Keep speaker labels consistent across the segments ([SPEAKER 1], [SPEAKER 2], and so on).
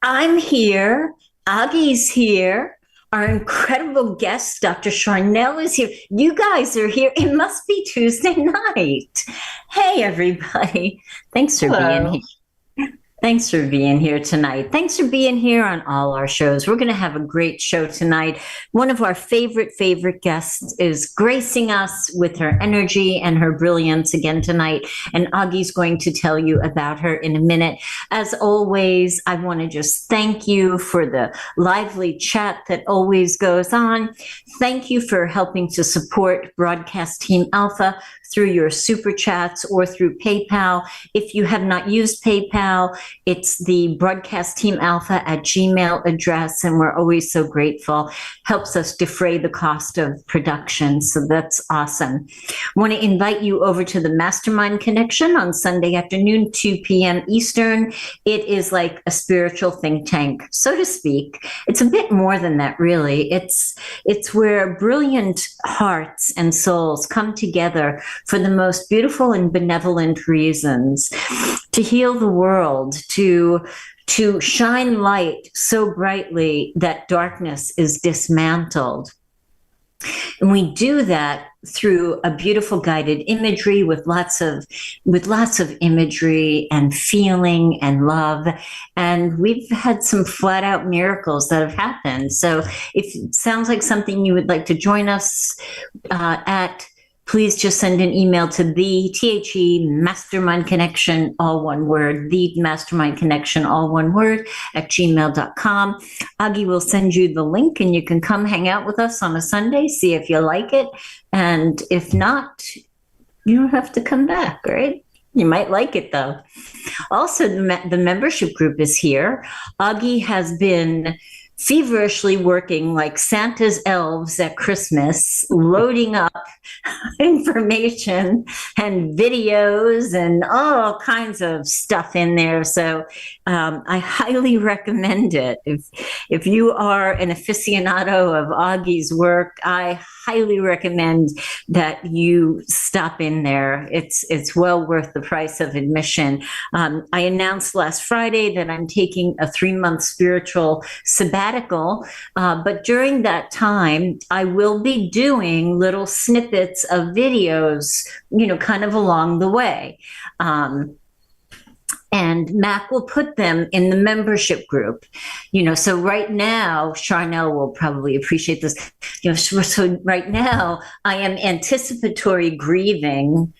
[SPEAKER 1] I'm here. Augie's here. Our incredible guest, Dr. Sharnael, is here. You guys are here. It must be Tuesday night. Hey, everybody. Thanks for being
[SPEAKER 2] Hello.
[SPEAKER 1] here. Thanks for being here tonight. Thanks for being here on all our shows. We're going to have a great show tonight. One of our favorite guests is gracing us with her energy and her brilliance again tonight. And Augie's going to tell you about her in a minute. As always, I want to just thank you for the lively chat that always goes on. Thank you for helping to support Broadcast Team Alpha through your super chats or through PayPal. If you have not used PayPal, it's the Broadcast Team Alpha at Gmail address, and we're always so grateful. Helps us defray the cost of production, so that's awesome. I want to invite you over to the Mastermind Connection on Sunday afternoon, 2 p.m. Eastern. It is like a spiritual think tank, so to speak. It's a bit more than that, really. It's where brilliant hearts and souls come together for the most beautiful and benevolent reasons, to heal the world, to shine light so brightly that darkness is dismantled. And we do that through a beautiful guided imagery with lots of imagery and feeling and love. And we've had some flat out miracles that have happened. So if it sounds like something you would like to join us at, please just send an email to the Mastermind Connection, all one word, the Mastermind Connection, all one word, at gmail.com. Augie will send you the link and you can come hang out with us on a Sunday, see if you like it. And if not, you don't have to come back, right? You might like it though. Also, the membership group is here. Augie has been feverishly working like Santa's elves at Christmas, loading up information and videos and all kinds of stuff in there. So I highly recommend it. If you are an aficionado of Augie's work, I highly recommend that you stop in there. It's well worth the price of admission. I announced last Friday that I'm taking a 3-month spiritual sabbatical, but during that time, I will be doing little snippets of videos, kind of along the way. And Mac will put them in the membership group. So right now, Sharnael will probably appreciate this. So right now, I am anticipatory grieving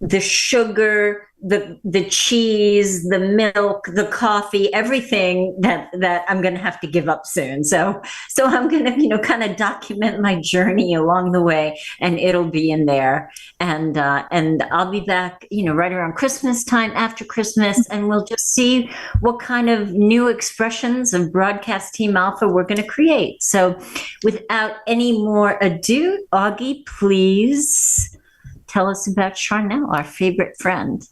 [SPEAKER 1] the sugar, the cheese, the milk, the coffee, everything that I'm going to have to give up soon. So I'm going to, kind of document my journey along the way, and it'll be in there. And I'll be back, right around Christmas time, after Christmas, and we'll just see what kind of new expressions of Broadcast Team Alpha we're going to create. So without any more ado, Augie, please tell us about Sharnael, our favorite friend.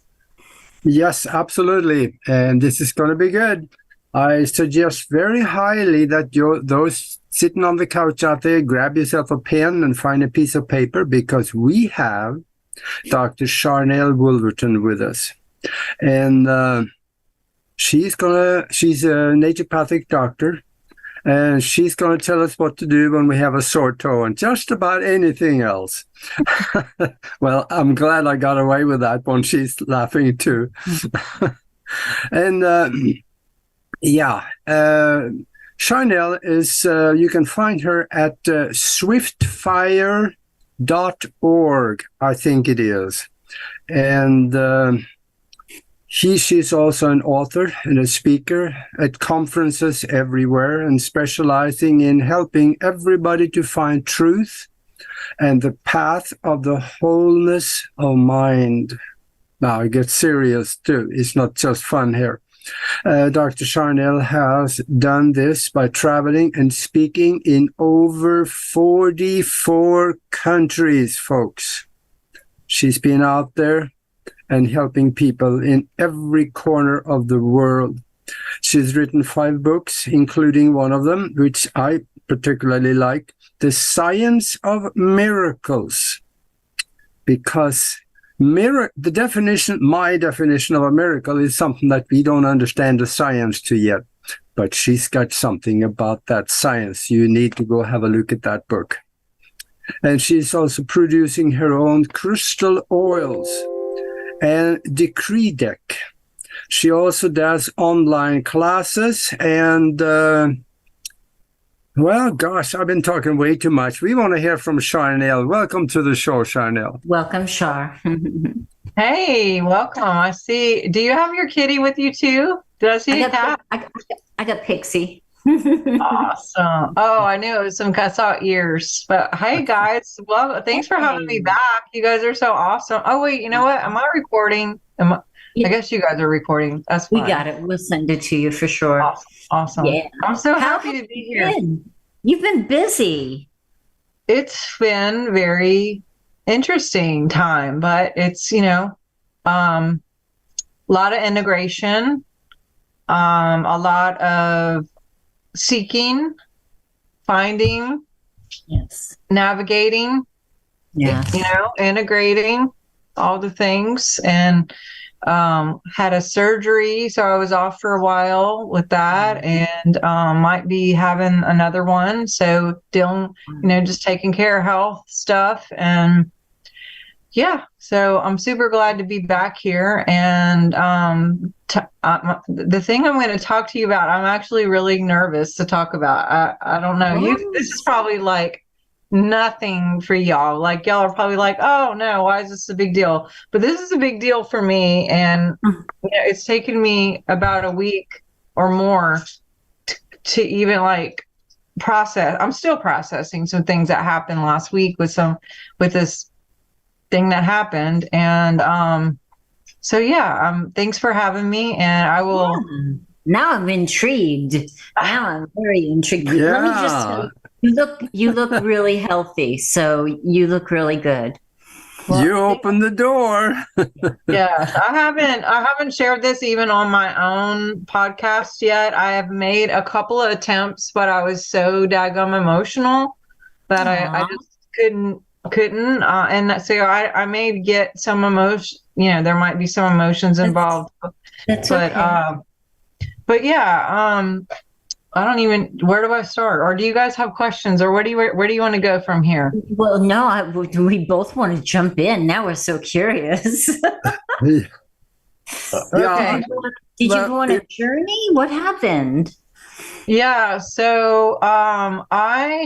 [SPEAKER 2] Yes, absolutely. And this is going to be good. I suggest very highly that those sitting on the couch out there, grab yourself a pen and find a piece of paper, because we have Dr. Sharnael Wolverton with us. And she's a naturopathic doctor. And she's going to tell us what to do when we have a sore toe and just about anything else. Well, I'm glad I got away with that one. She's laughing too. And Sharnael is, you can find her at swiftfire.org, I think it is. And she's also an author and a speaker at conferences everywhere, and specializing in helping everybody to find truth and the path of the wholeness of mind. Now it gets serious too. It's not just fun here. Dr. Sharnael has done this by traveling and speaking in over 44 countries, folks. She's been out there and helping people in every corner of the world. She's written 5 books, including one of them, which I particularly like, The Science of Miracles. Because my definition of a miracle is something that we don't understand the science to yet. but she's got something about that science. You need to go have a look at that book. And she's also producing her own crystal oils and decree deck. She also does online classes and, well, gosh, I've been talking way too much. We want to hear from Sharnael. Welcome to the show, Sharnael.
[SPEAKER 1] Welcome, Shar.
[SPEAKER 3] Hey, welcome. I see. Do you have your kitty with you too? Did I see a cat?
[SPEAKER 1] I got Pixie.
[SPEAKER 3] Awesome. Oh, I knew it was I saw ears. But hey, guys, well, thanks for having me back. You guys are so awesome. Oh, wait, you know what? Am I recording? I guess you guys are recording. That's fine.
[SPEAKER 1] We got it. We'll send it to you for sure.
[SPEAKER 3] Awesome. Yeah. I'm so happy to be here.
[SPEAKER 1] You've been busy.
[SPEAKER 3] It's been very interesting time, but it's, a lot of integration, a lot of seeking, finding,
[SPEAKER 1] yes,
[SPEAKER 3] navigating,
[SPEAKER 1] yes,
[SPEAKER 3] integrating all the things, and had a surgery, so I was off for a while with that, and might be having another one, so still just taking care of health stuff. And so I'm super glad to be back here. And the thing I'm going to talk to you about, I'm actually really nervous to talk about. I don't know. This is probably like nothing for y'all. Like y'all are probably like, oh no, why is this a big deal? But this is a big deal for me. And it's taken me about a week or more to even like process. I'm still processing some things that happened last week with this thing that happened. And thanks for having me, and I will
[SPEAKER 1] now I'm intrigued. Now I'm very intrigued. Let me just tell you look really healthy, so you look really good.
[SPEAKER 2] Well, you opened the door.
[SPEAKER 3] Yeah, I haven't shared this even on my own podcast yet. I have made a couple of attempts, but I was so daggum emotional that I just couldn't. And so I may get some emotion, there might be some emotions involved.
[SPEAKER 1] That's okay.
[SPEAKER 3] But I don't even, where do I start? Or do you guys have questions, or where do you want to go from here?
[SPEAKER 1] Well, no, we both want to jump in. Now we're so curious.
[SPEAKER 3] Okay.
[SPEAKER 1] Did you go on a journey? What happened?
[SPEAKER 3] Yeah. So, I've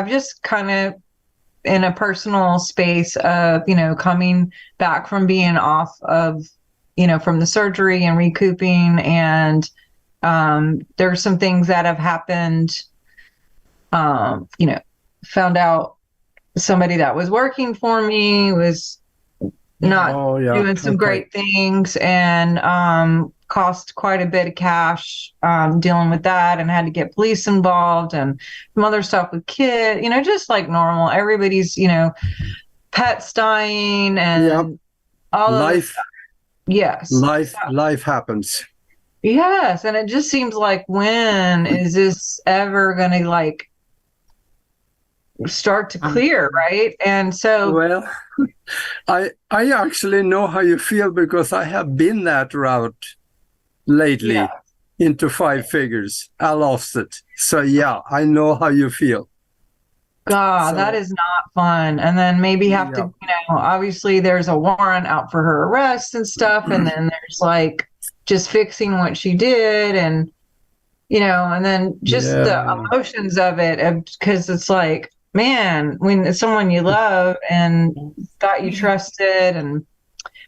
[SPEAKER 3] just kind of in a personal space of, coming back from being off of, from the surgery and recouping, and there's some things that have happened. Found out somebody that was working for me was not doing some great things, and cost quite a bit of cash dealing with that, and had to get police involved and some other stuff with kids, just like normal. Everybody's, pets dying and all
[SPEAKER 2] life.
[SPEAKER 3] Yes.
[SPEAKER 2] Life happens.
[SPEAKER 3] Yes. And it just seems like, when is this ever going to like start to clear, right? And so,
[SPEAKER 2] well, I actually know how you feel, because I have been that route lately into 5 figures. I lost it. So I know how you feel.
[SPEAKER 3] God, that is not fun. And then maybe have to, obviously there's a warrant out for her arrest and stuff. And then there's like just fixing what she did, and, and then just the emotions of it, because it's like, man, when it's someone you love and thought you trusted.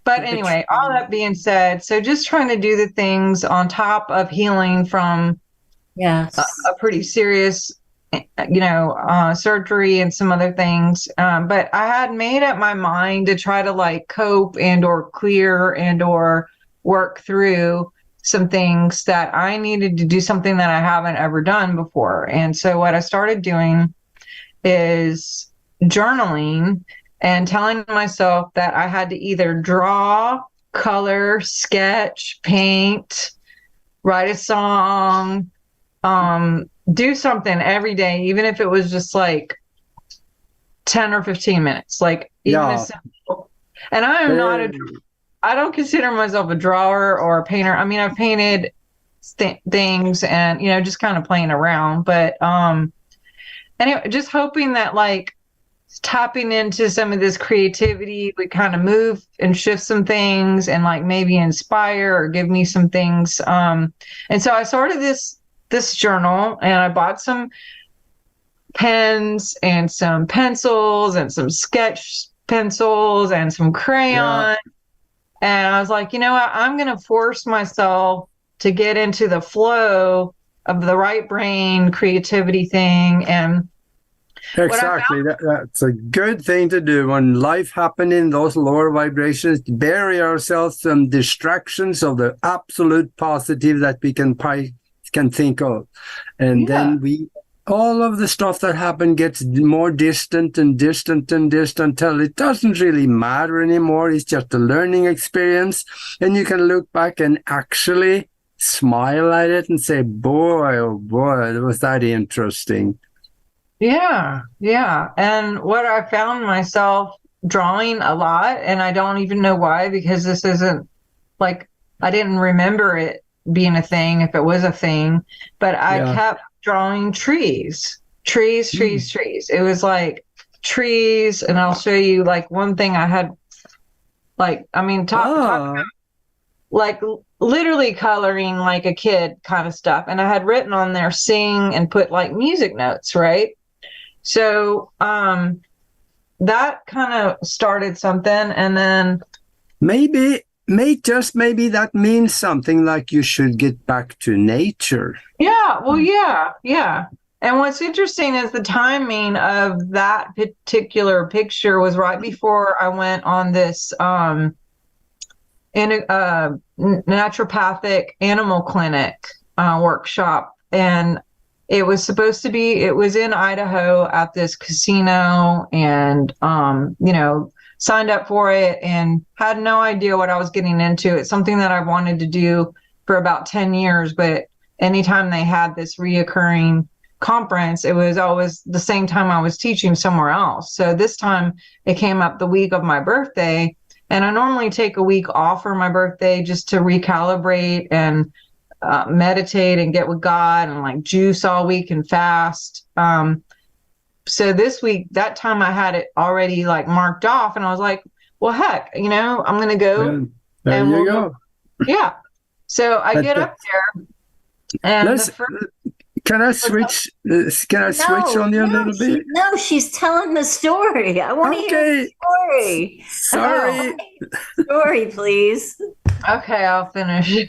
[SPEAKER 3] But anyway, all that being said, so just trying to do the things on top of healing from a pretty serious, surgery and some other things. But I had made up my mind to try to like cope and or clear and or work through some things that I needed to do, something that I haven't ever done before. And so what I started doing is journaling and telling myself that I had to either draw, color, sketch, paint, write a song, do something every day, even if it was just like 10 or 15 minutes, like even as simple. And I am not I don't consider myself a drawer or a painter. I mean, I've painted things, and just kind of playing around. But anyway, just hoping that like tapping into some of this creativity would kind of move and shift some things, and like maybe inspire or give me some things. And so I started this journal, and I bought some pens and some pencils and some sketch pencils and some crayon. And I was like, you know what? I'm going to force myself to get into the flow of the right brain creativity thing. And
[SPEAKER 2] exactly, that's a good thing to do when life happens in those lower vibrations. Bury ourselves from distractions of the absolute positive that we can think of, and then all of the stuff that happened gets more distant and distant and distant until it doesn't really matter anymore. It's just a learning experience, and you can look back and actually smile at it and say, boy, oh boy, was that interesting.
[SPEAKER 3] Yeah. And what I found myself drawing a lot, and I don't even know why, because this isn't like, I didn't remember it being a thing if it was a thing, but I kept drawing trees. It was like trees, and I'll show you like one thing I had, like, I mean, talk about like literally coloring like a kid kind of stuff. And I had written on there sing and put like music notes, right? So that kind of started something, and then
[SPEAKER 2] maybe that means something, like you should get back to nature.
[SPEAKER 3] Yeah, well, yeah. And what's interesting is the timing of that particular picture was right before I went on this naturopathic animal clinic workshop. And it was in Idaho at this casino, and, signed up for it and had no idea what I was getting into. It's something that I wanted to do for about 10 years, but anytime they had this reoccurring conference, it was always the same time I was teaching somewhere else. So this time it came up the week of my birthday, and I normally take a week off for my birthday just to recalibrate and meditate and get with God, and like juice all week and fast. So this week, that time I had it already like marked off, and I was like, well, heck, I'm going to go.
[SPEAKER 2] There you go.
[SPEAKER 3] Yeah. So I get up there, and
[SPEAKER 2] can I switch? Can I switch on you a little bit?
[SPEAKER 1] No, she's telling the story. I want to hear the story.
[SPEAKER 2] Sorry.
[SPEAKER 1] Story, please.
[SPEAKER 3] Okay, I'll finish.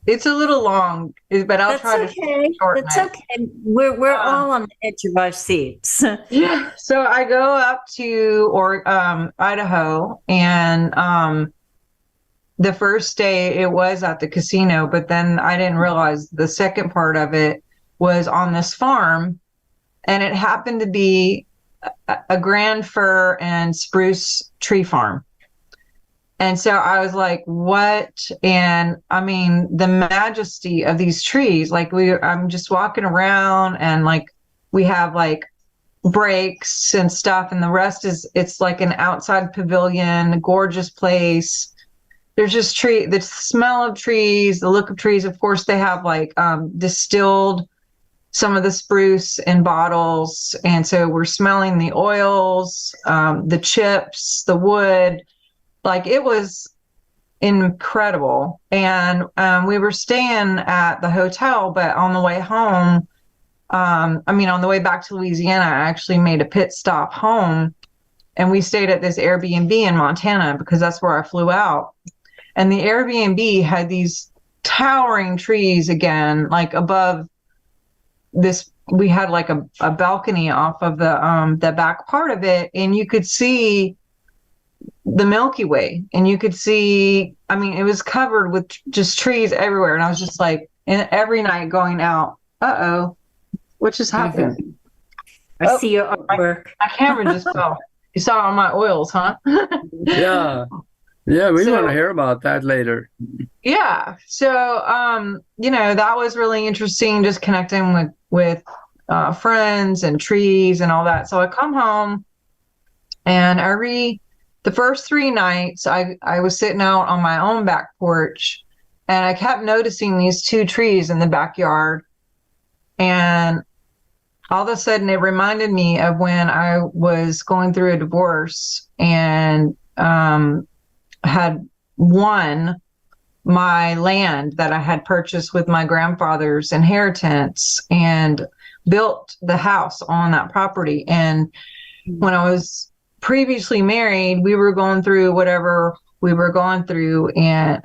[SPEAKER 3] It's a little long, but I'll try to shorten it.
[SPEAKER 1] That's okay. We're all on the edge of our seats.
[SPEAKER 3] Yeah. So I go up to Idaho, and the first day it was at the casino, but then I didn't realize the second part of it was on this farm, and it happened to be a grand fir and spruce tree farm. And so I was like, what? And I mean, the majesty of these trees, like I'm just walking around, and like we have like breaks and stuff, and the rest it's like an outside pavilion, a gorgeous place. There's just the smell of trees, the look of trees. Of course, they have like distilled some of the spruce in bottles. And so we're smelling the oils, the chips, the wood. Like, it was incredible. And we were staying at the hotel, but on the way home, on the way back to Louisiana, I actually made a pit stop home, and we stayed at this Airbnb in Montana because that's where I flew out. And the Airbnb had these towering trees again, like above this. We had like a balcony off of the back part of it, and you could see the Milky Way, and you could see, it was covered with just trees everywhere. And I was just like, every night going out, what just happened?
[SPEAKER 1] I see your artwork.
[SPEAKER 3] My camera just fell. You saw all my oils, huh?
[SPEAKER 2] Yeah, we want to hear about that later.
[SPEAKER 3] Yeah. So, that was really interesting, just connecting with friends and trees and all that. So I come home, and the first 3 nights I was sitting out on my own back porch, And I kept noticing these 2 trees in the backyard. And all of a sudden it reminded me of when I was going through a divorce and had won my land that I had purchased with my grandfather's inheritance and built the house on that property. And when I was previously married, we were going through whatever we were going through. And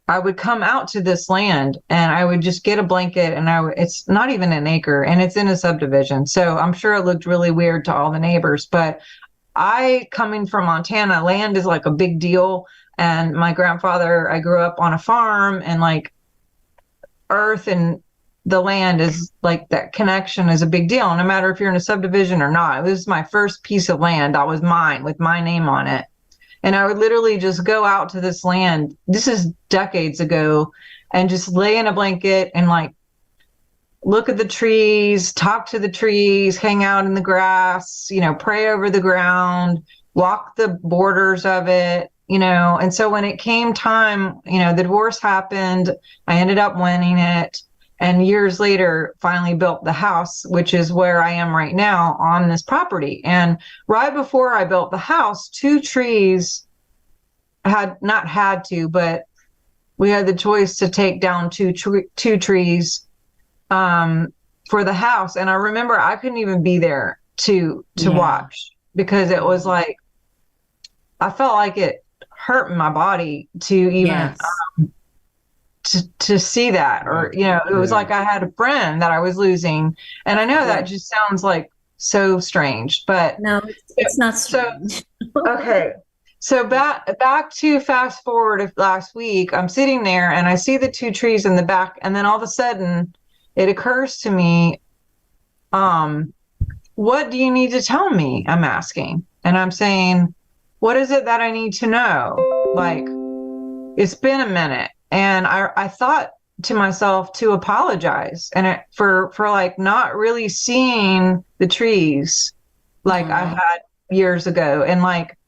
[SPEAKER 3] I would come out to this land and I would just get a blanket, and it's not even an acre, and it's in a subdivision. So I'm sure it looked really weird to all the neighbors, but coming from Montana, land is like a big deal. And my grandfather, I grew up on a farm, and like earth and the land is like, that connection is a big deal. No matter if you're in a subdivision or not. It was my first piece of land that was mine with my name on it. And I would literally just go out to this land. This is decades ago, and just lay in a blanket and like look at the trees, talk to the trees, hang out in the grass, pray over the ground, walk the borders of it, And so when it came time, the divorce happened, I ended up winning it. And years later, finally built the house, which is where I am right now on this property. And right before I built the house, 2 trees but we had the choice to take down two trees for the house. And I remember I couldn't even be there to watch, because it was like, I felt like it hurt my body to even to see that, or it was like I had a friend that I was losing. And I know that just sounds like so strange, but
[SPEAKER 1] no, it's not strange.
[SPEAKER 3] Okay, so back to fast forward of last week, I'm sitting there and I see the 2 trees in the back, and then all of a sudden it occurs to me, what do you need to tell me? I'm asking, and I'm saying, what is it that I need to know? Like, it's been a minute. And I thought to myself to apologize and for like not really seeing the trees like I had years ago, and like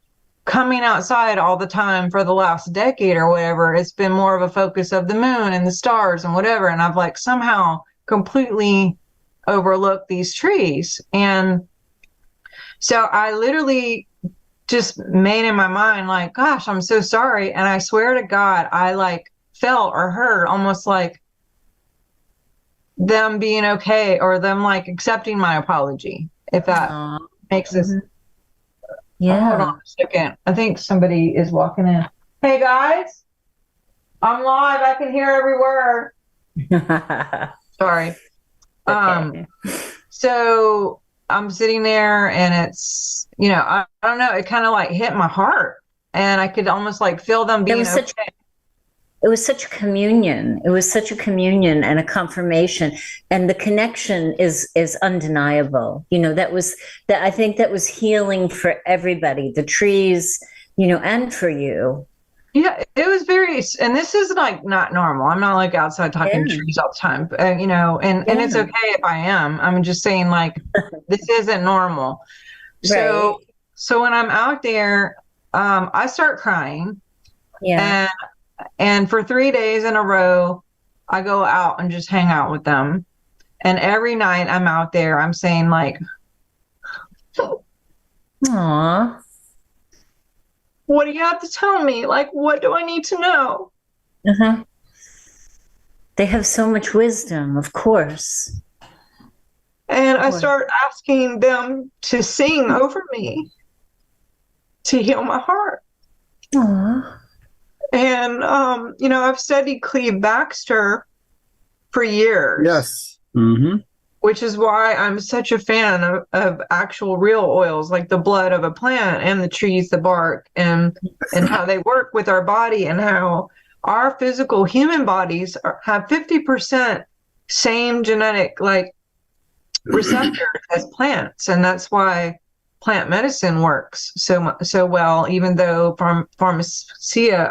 [SPEAKER 3] coming outside all the time for the last decade or whatever. It's been more of a focus of the moon and the stars and whatever. And I've like somehow completely overlooked these trees. And so I literally just made in my mind like, gosh, I'm so sorry. And I swear to God, I like felt or heard almost like them being okay, or them like accepting my apology, if that makes this. Hold on a second. I think somebody is walking in. Hey guys, I'm live. I can hear every word. Sorry. Okay. So I'm sitting there, and it's, I don't know, it kind of like hit my heart, and I could almost like feel them being okay.
[SPEAKER 1] It was such a communion. It was such a communion and a confirmation, and the connection is undeniable. I think that was healing for everybody, the trees, and for you.
[SPEAKER 3] Yeah, it was very, and this is like not normal. I'm not like outside talking to trees all the time, and it's okay if I am. I'm just saying like, this isn't normal. Right. So when I'm out there, I start crying. Yeah. And for 3 days in a row, I go out and just hang out with them. And every night I'm out there, I'm saying like,
[SPEAKER 1] "Aw,
[SPEAKER 3] what do you have to tell me? Like, what do I need to know?"
[SPEAKER 1] They have so much wisdom, of course.
[SPEAKER 3] And I start asking them to sing over me to heal my heart.
[SPEAKER 1] Aww.
[SPEAKER 3] And, I've studied Cleve Baxter for years.
[SPEAKER 2] Yes. Mm-hmm.
[SPEAKER 3] Which is why I'm such a fan of actual real oils, like the blood of a plant and the trees, the bark, and how they work with our body, and how our physical human bodies have 50% same genetic like receptors as plants. And that's why plant medicine works so well, even though pharmacia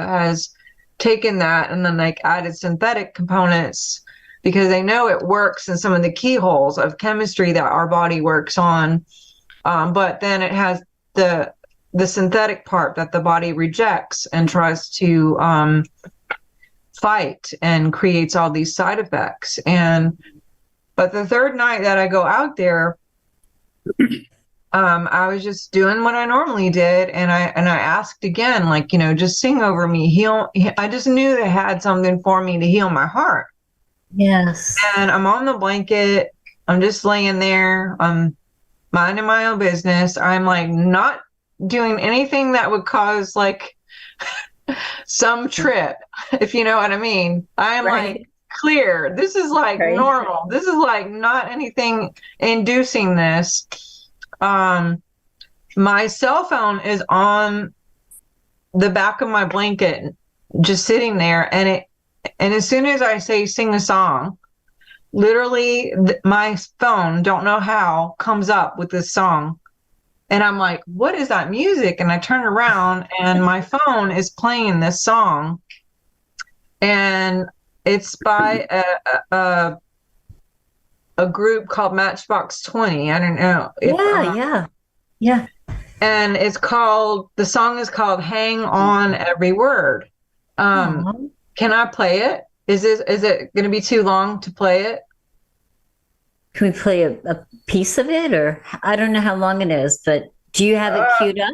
[SPEAKER 3] has taken that and then like added synthetic components, because they know it works in some of the keyholes of chemistry that our body works on. But then it has the the synthetic part that the body rejects and tries to fight and creates all these side effects. But the third night that I go out there, I was just doing what I normally did, and I asked again, like, just sing over me, I just knew they had something for me to heal my heart.
[SPEAKER 1] Yes.
[SPEAKER 3] And I'm on the blanket, I'm just laying there, I'm minding my own business. I'm like not doing anything that would cause like some trip, if you know what I mean. I am
[SPEAKER 1] Right.
[SPEAKER 3] like clear. This is like
[SPEAKER 1] Right.
[SPEAKER 3] normal. This is like not anything inducing this. My cell phone is on the back of my blanket, just sitting there, and as soon as I say sing a song, literally my phone, don't know how, comes up with this song. And I'm like, what is that music? And I turn around and my phone is playing this song. And it's by a group called Matchbox 20. I don't know.
[SPEAKER 1] Yeah.
[SPEAKER 3] And the song is called Hang On Every Word. Can I play it? Is it going to be too long to play it?
[SPEAKER 1] Can we play a piece of it? Or I don't know how long it is, but do you have it queued up?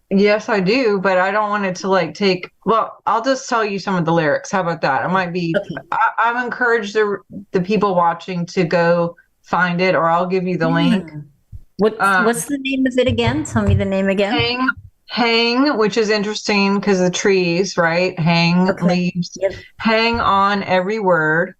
[SPEAKER 3] Yes, I do, but I don't want it to I'll just tell you some of the lyrics. How about that? It might be, okay. I've encouraged the people watching to go find it, or I'll give you the link.
[SPEAKER 1] What's the name of it again? Tell me the name again.
[SPEAKER 3] Hang, which is interesting because the trees, right? Hang, okay. Leaves. Yep. Hang on every word.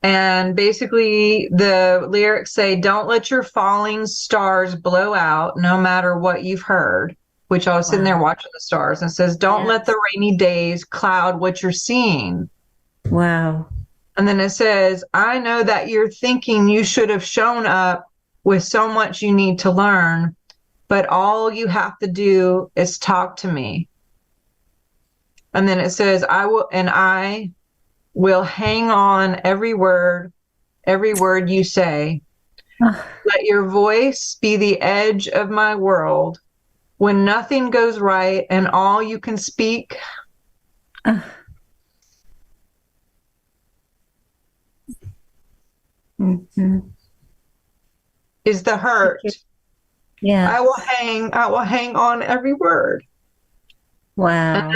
[SPEAKER 3] And basically the lyrics say, don't let your falling stars blow out, no matter what you've heard, which I was sitting there watching the stars, and it says, don't let the rainy days cloud what you're seeing.
[SPEAKER 1] Wow.
[SPEAKER 3] And then it says, I know that you're thinking you should have shown up with so much you need to learn, but all you have to do is talk to me. And then it says, I will hang on every word you say. Let your voice be the edge of my world. When nothing goes right and all you can speak is the hurt.
[SPEAKER 1] Yeah.
[SPEAKER 3] I will hang on every word.
[SPEAKER 1] Wow.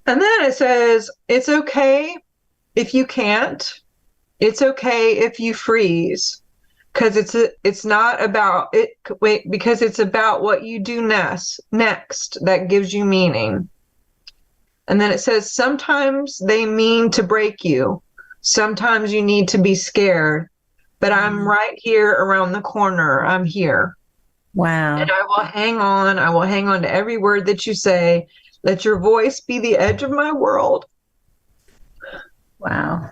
[SPEAKER 3] And then it says, it's okay if you can't. It's okay if you freeze. Because it's not about it. Wait, because it's about what you do next that gives you meaning. And then it says, sometimes they mean to break you. Sometimes you need to be scared. But I'm right here around the corner. I'm here.
[SPEAKER 1] Wow.
[SPEAKER 3] And I will hang on. I will hang on to every word that you say. Let your voice be the edge of my world.
[SPEAKER 1] Wow.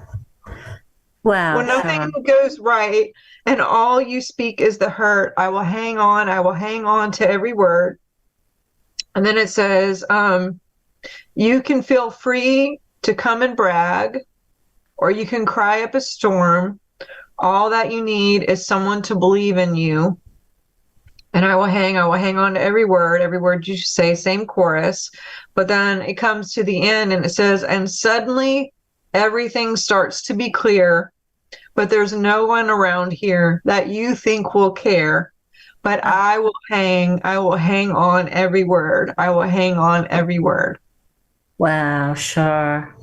[SPEAKER 1] Wow.
[SPEAKER 3] When nothing goes right and all you speak is the hurt, I will hang on. I will hang on to every word. And then it says, you can feel free to come and brag, or you can cry up a storm. All that you need is someone to believe in you. And I will hang on to every word you say, same chorus. But then it comes to the end and it says, and suddenly everything starts to be clear, but there's no one around here that you think will care. But I will hang on every word. I will hang on every word.
[SPEAKER 1] Wow, sure.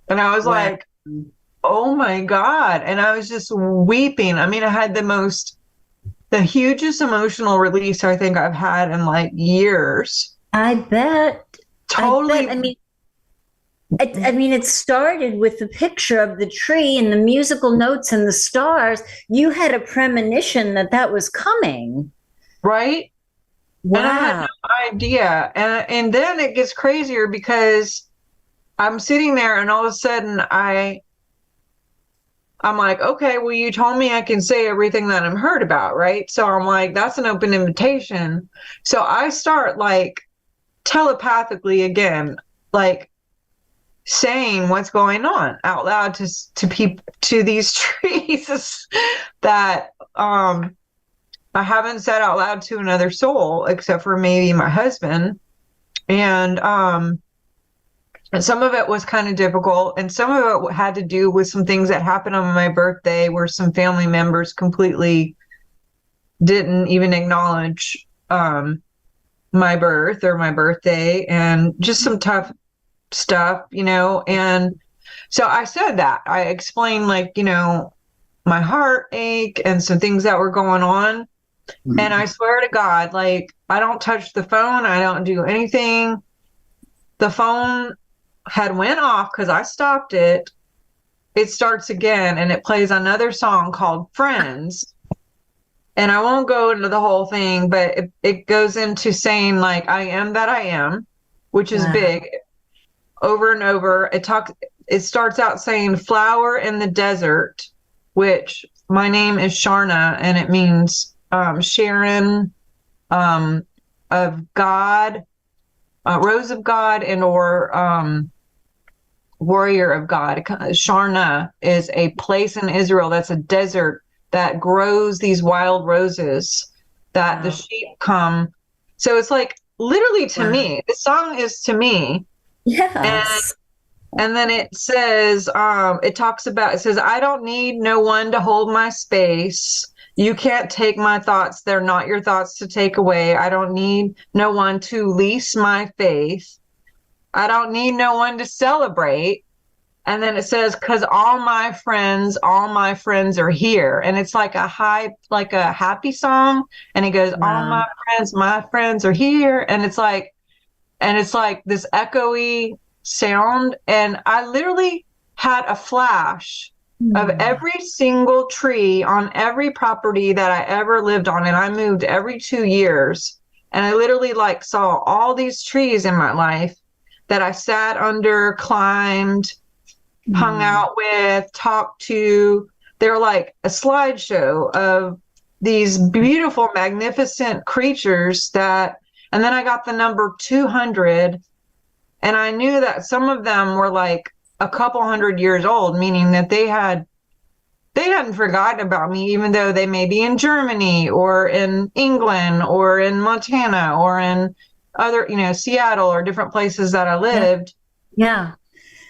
[SPEAKER 3] And I was like, oh my God. And I was just weeping. I mean, I had the hugest emotional release I think I've had in like years.
[SPEAKER 1] I bet.
[SPEAKER 3] Totally.
[SPEAKER 1] I mean, it started with the picture of the tree and the musical notes and the stars. You had a premonition that was coming.
[SPEAKER 3] Right?
[SPEAKER 1] Wow.
[SPEAKER 3] And I had no idea. And then it gets crazier because I'm sitting there and all of a sudden I'm like, okay, well, you told me I can say everything that I'm hurt about, right? So I'm like, that's an open invitation. So I start like telepathically again, like saying what's going on out loud to people, to these trees that I haven't said out loud to another soul except for maybe my husband. And some of it was kind of difficult, and some of it had to do with some things that happened on my birthday where some family members completely didn't even acknowledge my birth or my birthday, and just some tough stuff, And so I said that. I explained, like, my heartache and some things that were going on. And I swear to God, like, I don't touch the phone. I don't do anything. The phone had went off because I stopped it. It starts again and it plays another song called Friends. And I won't go into the whole thing, but it goes into saying, like, I am that I am, which is big, over and over. It starts out saying flower in the desert, which my name is Sharna, and it means Sharon of God, Rose of God, and or warrior of God. Sharna is a place in Israel that's a desert that grows these wild roses that the sheep come. So it's like literally to me, the song is to me.
[SPEAKER 1] Yes.
[SPEAKER 3] And then it says, it says, I don't need no one to hold my space. You can't take my thoughts. They're not your thoughts to take away. I don't need no one to lease my faith. I don't need no one to celebrate. And then it says, cause all my friends are here. And it's like a happy song. And it goes, all my friends are here. And it's like this echoey sound. And I literally had a flash of every single tree on every property that I ever lived on. And I moved every 2 years. And I literally like saw all these trees in my life that I sat under, climbed, hung out with, talked to. They're like a slideshow of these beautiful, magnificent creatures and then I got the number 200, and I knew that some of them were like a couple hundred years old, meaning that they hadn't forgotten about me, even though they may be in Germany or in England or in Montana or in other, Seattle or different places that I lived.
[SPEAKER 1] Yeah.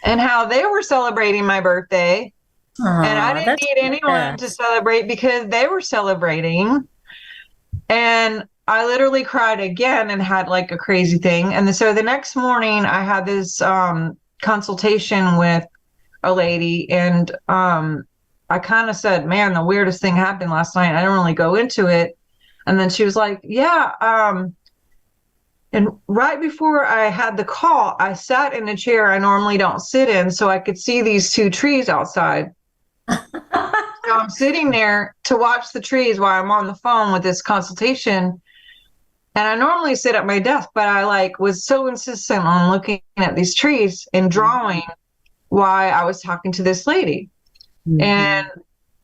[SPEAKER 3] And how they were celebrating my birthday. And I didn't need anyone to celebrate because they were celebrating. And I literally cried again and had like a crazy thing. And so the next morning I had this consultation with a lady, and I kind of said, man, the weirdest thing happened last night. I didn't really go into it. And then she was like, yeah, and right before I had the call, I sat in a chair I normally don't sit in so I could see these 2 trees outside. So I'm sitting there to watch the trees while I'm on the phone with this consultation. And I normally sit at my desk, but I was so insistent on looking at these trees and drawing while I was talking to this lady. And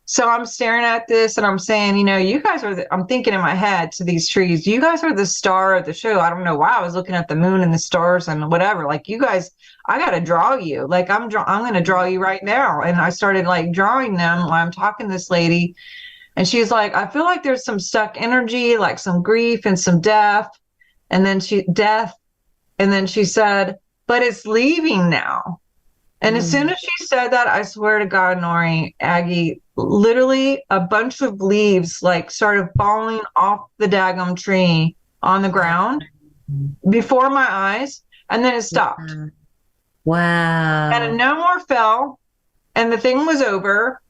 [SPEAKER 3] so I'm staring at this and I'm saying, you guys are, I'm thinking in my head to these trees, you guys are the star of the show. I don't know why I was looking at the moon and the stars and whatever. Like, you guys, I got to draw you. Like, I'm going to draw you right now. And I started drawing them while I'm talking to this lady. And she's like, I feel like there's some stuck energy, like some grief and some death. And then she said, but it's leaving now. And as soon as she said that, I swear to God, Nori, Aggie, literally a bunch of leaves started falling off the daggum tree on the ground before my eyes, and then it stopped.
[SPEAKER 1] Wow.
[SPEAKER 3] And no more fell, and the thing was over.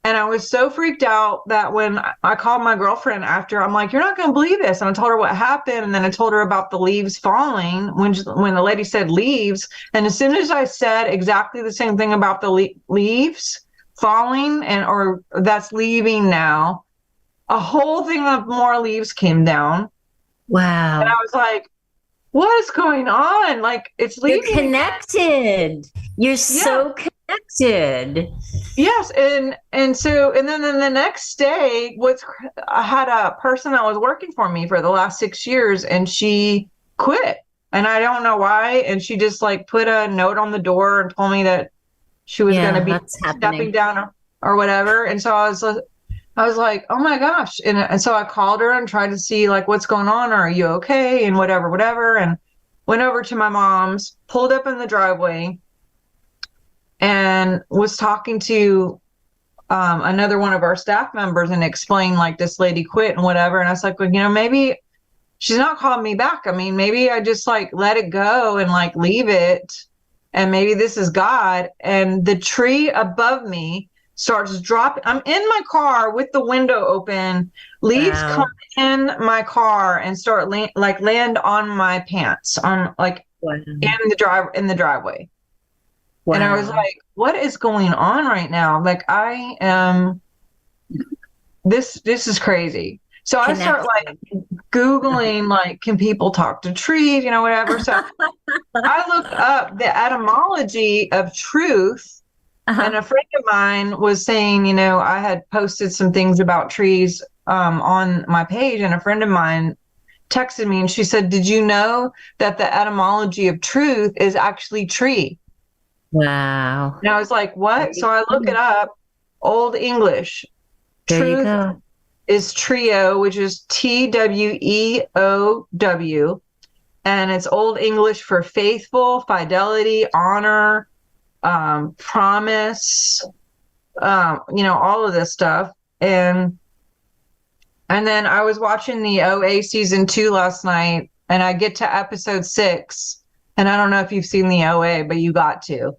[SPEAKER 3] And I was so freaked out that when I called my girlfriend after, I'm like, you're not going to believe this. And I told her what happened. And then I told her about the leaves falling when the lady said leaves. And as soon as I said exactly the same thing about the leaves falling or that's leaving now, a whole thing of more leaves came down.
[SPEAKER 1] Wow.
[SPEAKER 3] And I was like, what is going on? It's leaving.
[SPEAKER 1] You're connected. You're so connected.
[SPEAKER 3] Yes. And then the next day I had a person that was working for me for the last 6 years, and she quit, and I don't know why. And she just put a note on the door and told me that she was going to be stepping down or whatever. And so I was I was like, oh my gosh. And so I called her and tried to see like what's going on. Are you okay? And whatever. And went over to my mom's, pulled up in the driveway, and was talking to another one of our staff members and explained like this lady quit and whatever. And I was like, well, maybe she's not calling me back. I mean, maybe I just like let it go and like leave it. And maybe this is God. And the tree above me starts dropping. I'm in my car with the window open. Leaves come in my car and start land on my pants on like in the driveway. Wow. And I was like, what is going on right now? Like I am, this is crazy. So I start like Googling, like, can people talk to trees, whatever. So I looked up the etymology of truth. And a friend of mine was saying, I had posted some things about trees on my page, and a friend of mine texted me and she said, did you know that the etymology of truth is actually tree?
[SPEAKER 1] Wow.
[SPEAKER 3] And I was like, what? So I look it up, Old English. Truth is trio, which is TWEOW. And it's Old English for faithful, fidelity, honor, promise, all of this stuff. And then I was watching the OA season 2 last night, and I get to episode 6. And I don't know if you've seen the OA, but you got to.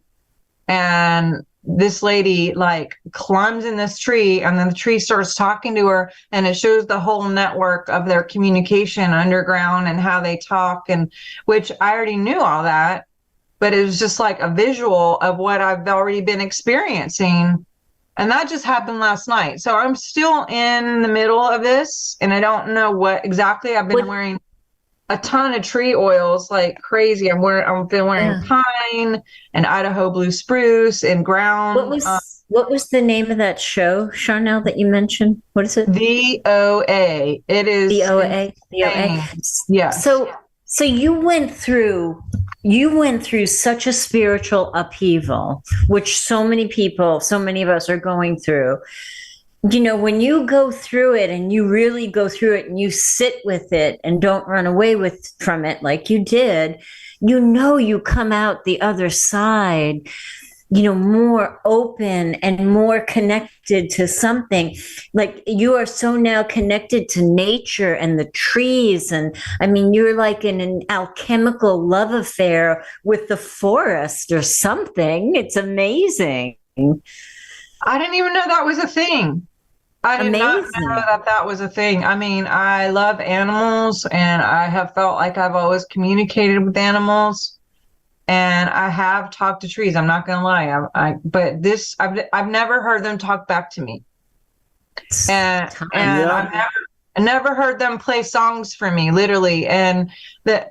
[SPEAKER 3] And this lady like climbs in this tree, and then the tree starts talking to her, and it shows the whole network of their communication underground and how they talk, and which I already knew all that, but it was just like a visual of what I've already been experiencing. And that just happened last night. So I'm still in the middle of this, and I don't know what exactly. I've been wearing a ton of tree oils like crazy. I've been wearing pine and Idaho blue spruce and ground.
[SPEAKER 1] What was the name of that show, Sharnael, that you mentioned? What is it?
[SPEAKER 3] The OA. It is
[SPEAKER 1] the OA. The OA.
[SPEAKER 3] Yeah.
[SPEAKER 1] So you went through such a spiritual upheaval, which so many of us are going through. When you go through it and you really go through it and you sit with it and don't run away from it like you did, you come out the other side, more open and more connected to something. Like you are so now connected to nature and the trees. And I mean, you're like in an alchemical love affair with the forest or something. It's amazing.
[SPEAKER 3] I didn't even know that was a thing. I did not know that was a thing. I mean, I love animals, and I have felt like I've always communicated with animals, and I have talked to trees. I'm not gonna lie. But I've never heard them talk back to me, and I've never heard them play songs for me, literally. And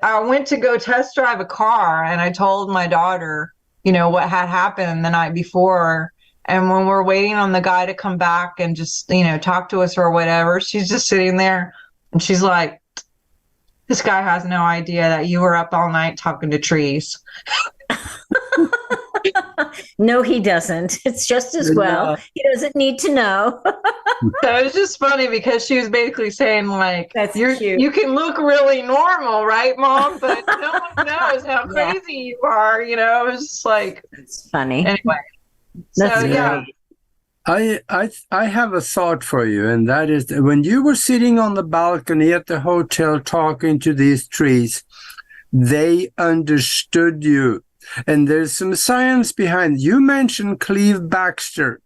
[SPEAKER 3] I went to go test drive a car, and I told my daughter, what had happened the night before. And when we're waiting on the guy to come back and just, talk to us or whatever, she's just sitting there and she's like, this guy has no idea that you were up all night talking to trees.
[SPEAKER 1] No, he doesn't. It's just as well. He doesn't need to know.
[SPEAKER 3] So it's just funny because she was basically saying like,
[SPEAKER 1] that's cute.
[SPEAKER 3] You can look really normal, right, Mom? But no one knows how crazy you are. It was just like,
[SPEAKER 1] it's funny.
[SPEAKER 3] Anyway.
[SPEAKER 1] That's great.
[SPEAKER 2] I have a thought for you, and that is that when you were sitting on the balcony at the hotel talking to these trees, they understood you. And there's some science behind it. You mentioned Cleve Baxter.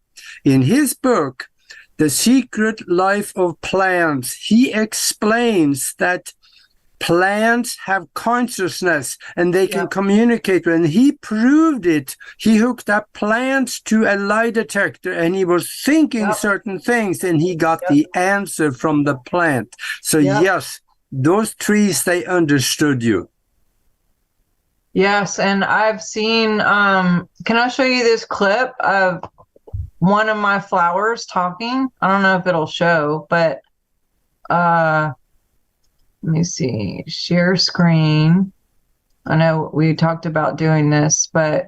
[SPEAKER 2] In his book, The Secret Life of Plants, he explains that plants have consciousness and they can communicate. And he proved it. He hooked up plants to a lie detector and he was thinking certain things and he got the answer from the plant. So yes, those trees, they understood you.
[SPEAKER 3] Yes, and I've seen, can I show you this clip of one of my flowers talking? I don't know if it'll show, but let me see, share screen. I know we talked about doing this, but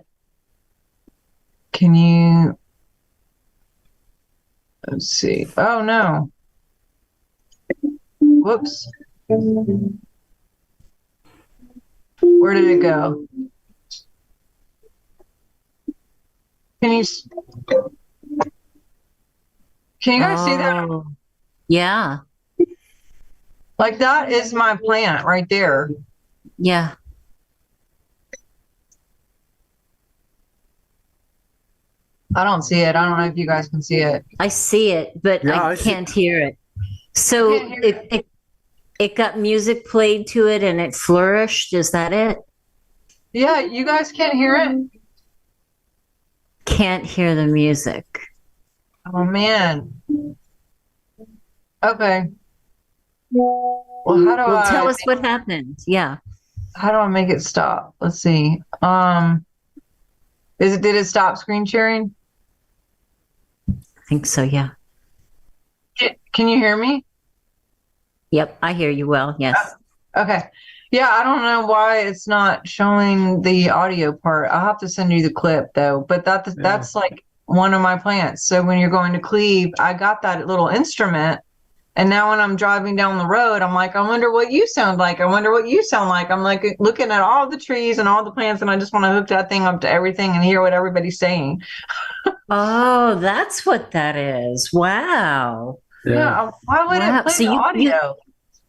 [SPEAKER 3] can you, Let's see. Oh no. Whoops. Where did it go? Can you guys see that?
[SPEAKER 1] Yeah.
[SPEAKER 3] Like that is my plant right there.
[SPEAKER 1] Yeah.
[SPEAKER 3] I don't see it. I don't know if you guys can see it.
[SPEAKER 1] I see it, but
[SPEAKER 2] Yeah,
[SPEAKER 1] I can't hear it. So
[SPEAKER 3] can't hear
[SPEAKER 1] it got music played to it and it flourished. Is that it?
[SPEAKER 3] Yeah, you guys can't hear it?
[SPEAKER 1] Can't hear the music.
[SPEAKER 3] Oh man. Okay. Well,
[SPEAKER 1] Tell us what happened. Yeah.
[SPEAKER 3] how do I make it stop? Let's see. Did it stop screen sharing?
[SPEAKER 1] I think so, yeah.
[SPEAKER 3] Can you hear me?
[SPEAKER 1] Yep, I hear you well. Yes.
[SPEAKER 3] Okay. Yeah, I don't know why it's not showing the audio part. I'll have to send you the clip though. But that's like one of my plants. So when you're going to Cleve, I got that little instrument. And now when I'm driving down the road, I'm like, I wonder what you sound like. I wonder what you sound like. I'm like looking at all the trees and all the plants, and I just want to hook that thing up to everything and hear what everybody's saying.
[SPEAKER 1] Oh, that's what that is. Wow.
[SPEAKER 3] Yeah. Why would it play the audio?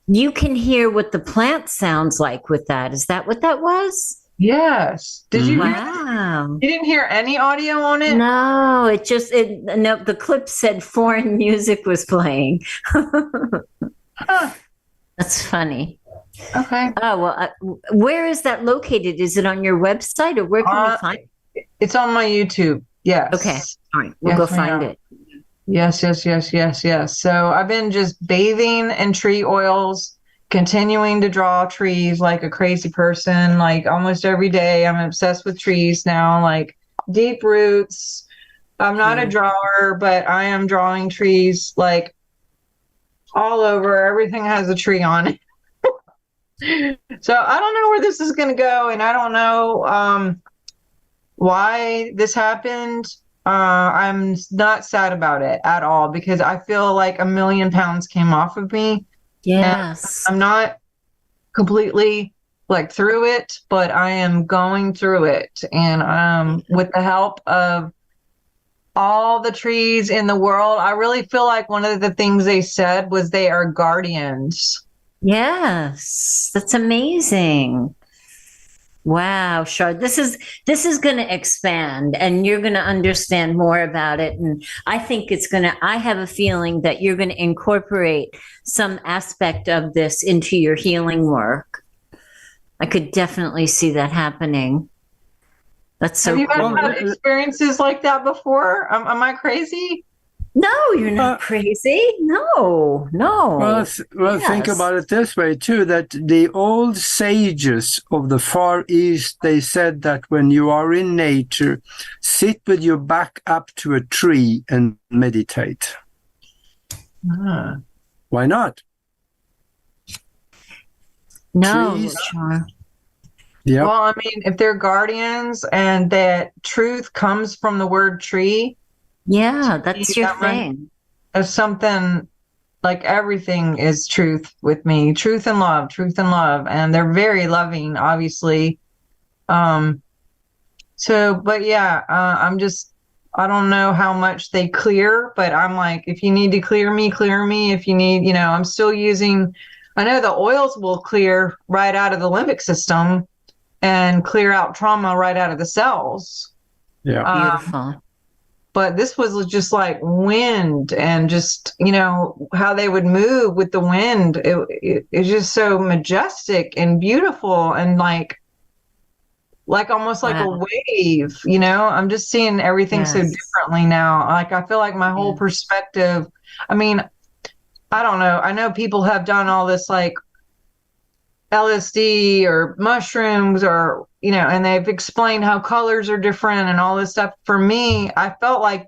[SPEAKER 1] You can hear what the plant sounds like with that. Is that what that was?
[SPEAKER 3] Yes. Did you?
[SPEAKER 1] Wow.
[SPEAKER 3] You didn't hear any audio on it?
[SPEAKER 1] No, the clip said foreign music was playing.
[SPEAKER 3] Huh.
[SPEAKER 1] That's funny.
[SPEAKER 3] Okay.
[SPEAKER 1] Oh, well, where is that located? Is it on your website or where can we find it?
[SPEAKER 3] It's on my YouTube. Yes.
[SPEAKER 1] Okay. All right. We'll go find it.
[SPEAKER 3] Yes. So I've been just bathing in tree oils, continuing to draw trees like a crazy person, like almost every day. I'm obsessed with trees now, like deep roots. I'm not a drawer, but I am drawing trees like all over. Everything has a tree on it. So I don't know where this is going to go, and I don't know why this happened. I'm not sad about it at all because I feel like 1,000,000 pounds came off of me.
[SPEAKER 1] Yes.
[SPEAKER 3] I'm not completely like through it, but I am going through it. And with the help of all the trees in the world, I really feel like one of the things they said was they are guardians.
[SPEAKER 1] Yes. That's amazing. Wow, Char, this is going to expand and you're going to understand more about it. And I think I have a feeling that you're going to incorporate some aspect of this into your healing work. I could definitely see that happening. That's so
[SPEAKER 3] cool. Have you
[SPEAKER 1] cool.
[SPEAKER 3] had experiences like that before? Am I crazy?
[SPEAKER 1] No, you're not crazy. No.
[SPEAKER 2] Well, think about it this way too, that the old sages of the Far East, they said that when you are in nature, sit with your back up to a tree and meditate. Why not?
[SPEAKER 1] No, sure.
[SPEAKER 2] Yeah.
[SPEAKER 3] Well, I mean, if they're guardians and that truth comes from the word tree.
[SPEAKER 1] Yeah, that's your thing.
[SPEAKER 3] There's something like everything is truth with me. Truth and love. And they're very loving, obviously. But yeah, I don't know how much they clear, but I'm like, if you need to clear me. If you need, I'm still using, I know the oils will clear right out of the limbic system and clear out trauma right out of the cells.
[SPEAKER 2] Yeah.
[SPEAKER 1] Beautiful.
[SPEAKER 3] But this was just like wind and just, how they would move with the wind. It's just so majestic and beautiful and like almost like a wave, I'm just seeing everything so differently now. Like, I feel like my whole perspective, I mean, I don't know. I know people have done all this like LSD or mushrooms or, and they've explained how colors are different and all this stuff. For me, I felt like,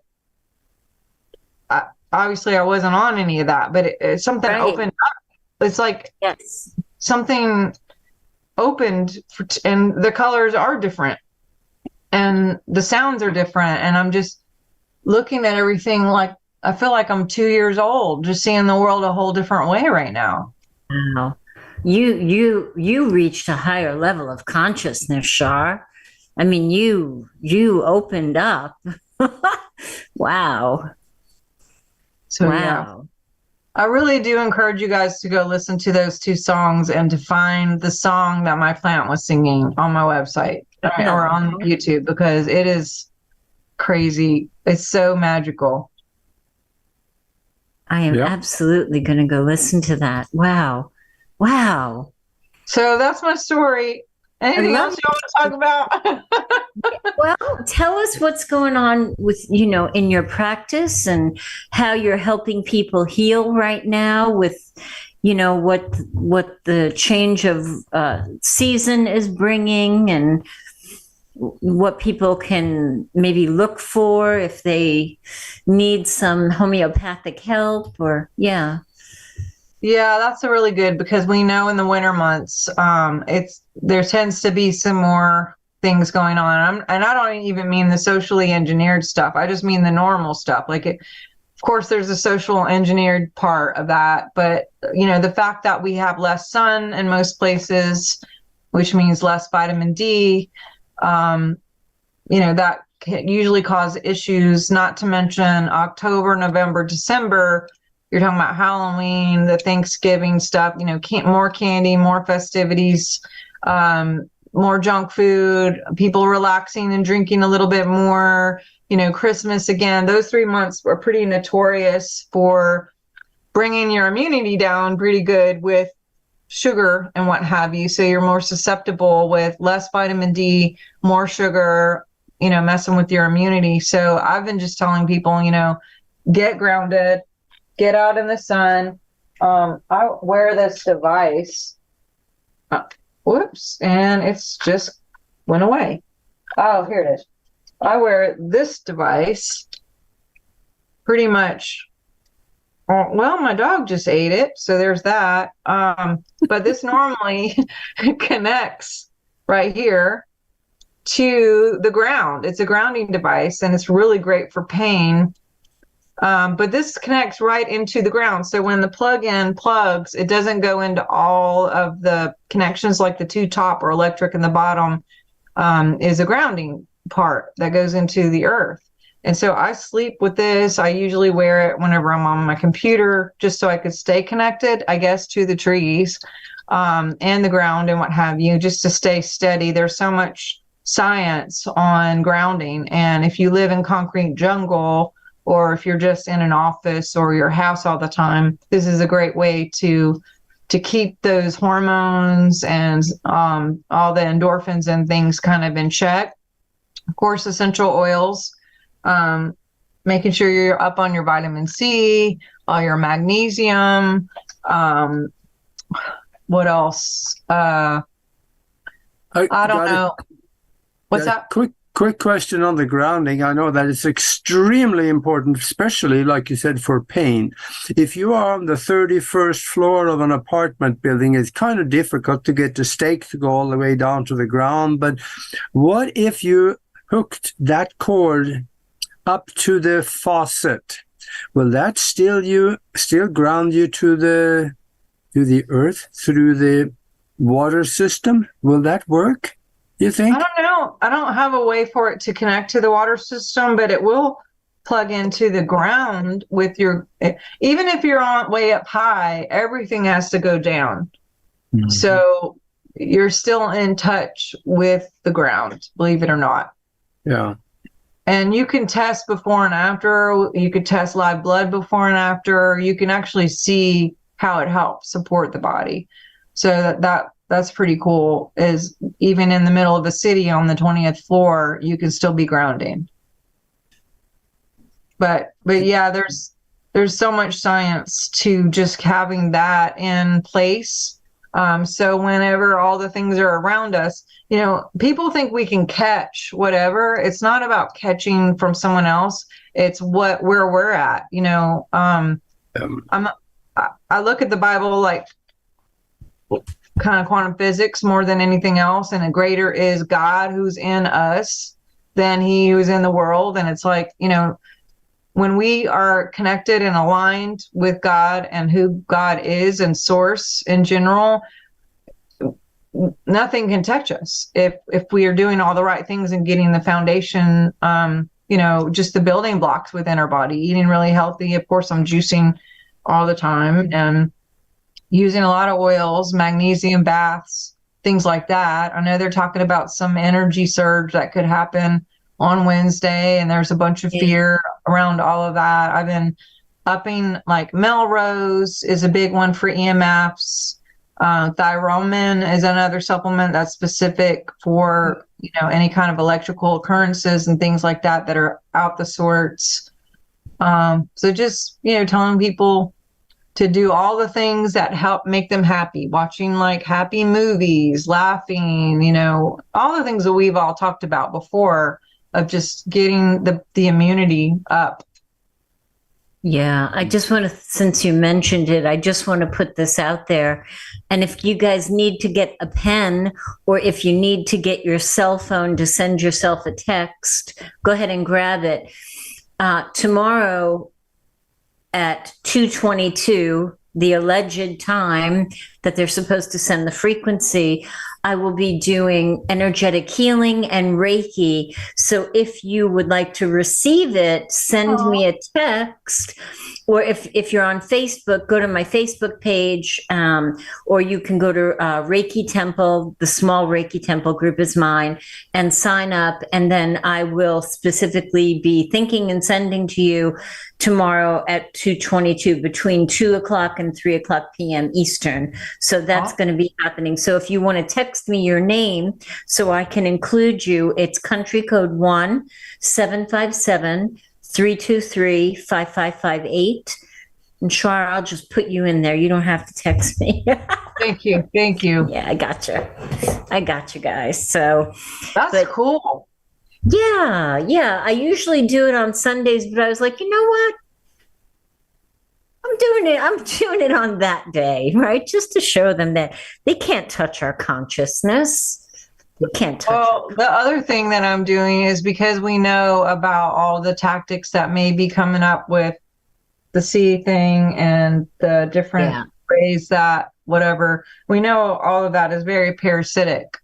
[SPEAKER 3] obviously I wasn't on any of that, but something opened up. It's like something opened and the colors are different and the sounds are different. And I'm just looking at everything like I feel like I'm 2 years old, just seeing the world a whole different way right now.
[SPEAKER 1] Wow. You reached a higher level of consciousness, Shar. I mean, you opened up. Wow.
[SPEAKER 3] So yeah,
[SPEAKER 1] Wow.
[SPEAKER 3] I really do encourage you guys to go listen to those 2 songs and to find the song that my plant was singing on my website or on YouTube, because it is crazy. It's so magical.
[SPEAKER 1] I am absolutely going to go listen to that. Wow. Wow.
[SPEAKER 3] So that's my story. Anything else you want to talk about?
[SPEAKER 1] Well, tell us what's going on with, in your practice and how you're helping people heal right now with, what the change of season is bringing, and what people can maybe look for if they need some homeopathic help or, yeah.
[SPEAKER 3] Yeah, that's a really good, because we know in the winter months, there tends to be some more things going on. And I don't even mean the socially engineered stuff. I just mean the normal stuff. Like, of course, there's a social engineered part of that, but the fact that we have less sun in most places, which means less vitamin D, that can usually cause issues. Not to mention October, November, December. You're talking about Halloween, the Thanksgiving stuff, more candy, more festivities, more junk food, people relaxing and drinking a little bit more, Christmas again. Those 3 months are pretty notorious for bringing your immunity down pretty good with sugar and what have you. So you're more susceptible with less vitamin D, more sugar, messing with your immunity. So I've been just telling people, get grounded, get out in the sun. I wear this device. Whoops. And it's just went away. Oh, here it is. I wear this device pretty much. Well, my dog just ate it, so there's that. But this normally connects right here to the ground. It's a grounding device, and it's really great for pain. But this connects right into the ground. So when the plug-in plugs, it doesn't go into all of the connections, like the 2 top or electric and the bottom is a grounding part that goes into the earth. And so I sleep with this. I usually wear it whenever I'm on my computer, just so I could stay connected, I guess, to the trees and the ground and what have you, just to stay steady. There's so much science on grounding. And if you live in concrete jungle, or if you're just in an office or your house all the time, this is a great way to keep those hormones and all the endorphins and things kind of in check. Of course, essential oils, making sure you're up on your vitamin C, all your magnesium. What else? I don't know. What's that?
[SPEAKER 2] Quick question on the grounding. I know that it's extremely important, especially, like you said, for pain. If you are on the 31st floor of an apartment building, it's kind of difficult to get the stake to go all the way down to the ground. But what if you hooked that cord up to the faucet? Will that still ground you to the earth through the water system? Will that work, you think?
[SPEAKER 3] I don't know. I don't have a way for it to connect to the water system, but it will plug into the ground with your, even if you're on way up high, everything has to go down. Mm-hmm. So you're still in touch with the ground, believe it or not.
[SPEAKER 2] Yeah. And
[SPEAKER 3] you can test before and after. You could test live blood before and after. You can actually see how it helps support the body. So that's pretty cool, is even in the middle of the city on the 20th floor, you can still be grounding. But yeah, there's so much science to just having that in place. So whenever all the things are around us, people think we can catch whatever. It's not about catching from someone else. It's where we're at. I look at the Bible like kind of quantum physics more than anything else, and a greater is God who's in us than he who's in the world. And it's like, when we are connected and aligned with God and who God is and source in general, nothing can touch us if we are doing all the right things and getting the foundation, just the building blocks within our body, eating really healthy. Of course, I'm juicing all the time and using a lot of oils, magnesium baths, things like that. I know they're talking about some energy surge that could happen on Wednesday, and there's a bunch of fear around all of that. I've been upping, like Melrose is a big one for EMFs. Thyromin is another supplement that's specific for, any kind of electrical occurrences and things like that are out the sorts. So just, telling people to do all the things that help make them happy, watching like happy movies, laughing, all the things that we've all talked about before of just getting the immunity up.
[SPEAKER 1] Yeah, I just want to, since you mentioned it, I just want to put this out there. And if you guys need to get a pen, or if you need to get your cell phone to send yourself a text, go ahead and grab it. Tomorrow at 2:22, the alleged time that they're supposed to send the frequency, I will be doing energetic healing and Reiki. So if you would like to receive it, send me a text. Or if you're on Facebook, go to my Facebook page, or you can go to Reiki Temple. The small Reiki Temple group is mine, and sign up. And then I will specifically be thinking and sending to you tomorrow at 2:22, between 2 o'clock and 3 o'clock p.m. Eastern. So that's going to be happening. So if you want to text me your name so I can include you, it's country code 1-757-323-5558. And Shar, I'll just put you in there. You don't have to text me.
[SPEAKER 3] Thank you.
[SPEAKER 1] Yeah, I got you guys. So
[SPEAKER 3] that's cool.
[SPEAKER 1] Yeah. I usually do it on Sundays, but I was like, you know what? I'm doing it on that day, right? Just to show them that they can't touch our consciousness. They can't touch.
[SPEAKER 3] Well, the other thing that I'm doing is, because we know about all the tactics that may be coming up with the C thing and the different ways that whatever, we know all of that is very parasitic.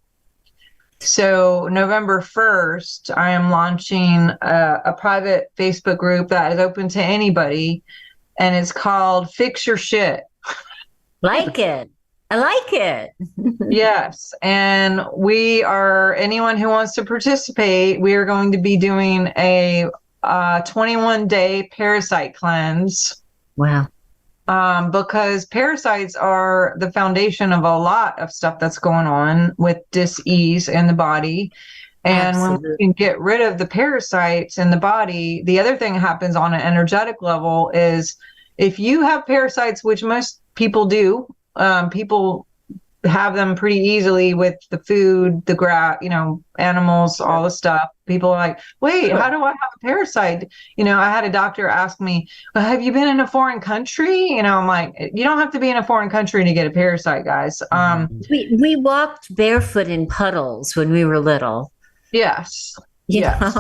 [SPEAKER 3] So November 1st, I am launching a private Facebook group that is open to anybody, and it's called Fix Your Shit.
[SPEAKER 1] Like it. I like it.
[SPEAKER 3] Yes. And anyone who wants to participate, we are going to be doing a 21-day parasite cleanse.
[SPEAKER 1] Wow.
[SPEAKER 3] Because parasites are the foundation of a lot of stuff that's going on with dis-ease in the body. And when we can get rid of the parasites in the body, the other thing that happens on an energetic level is, if you have parasites, which most people do, people have them pretty easily with the food, the grass, animals, all the stuff. People are like, wait, how do I have a parasite? I had a doctor ask me, well, have you been in a foreign country? I'm like, you don't have to be in a foreign country to get a parasite, guys.
[SPEAKER 1] We walked barefoot in puddles when we were little.
[SPEAKER 3] Yes.
[SPEAKER 1] Yes.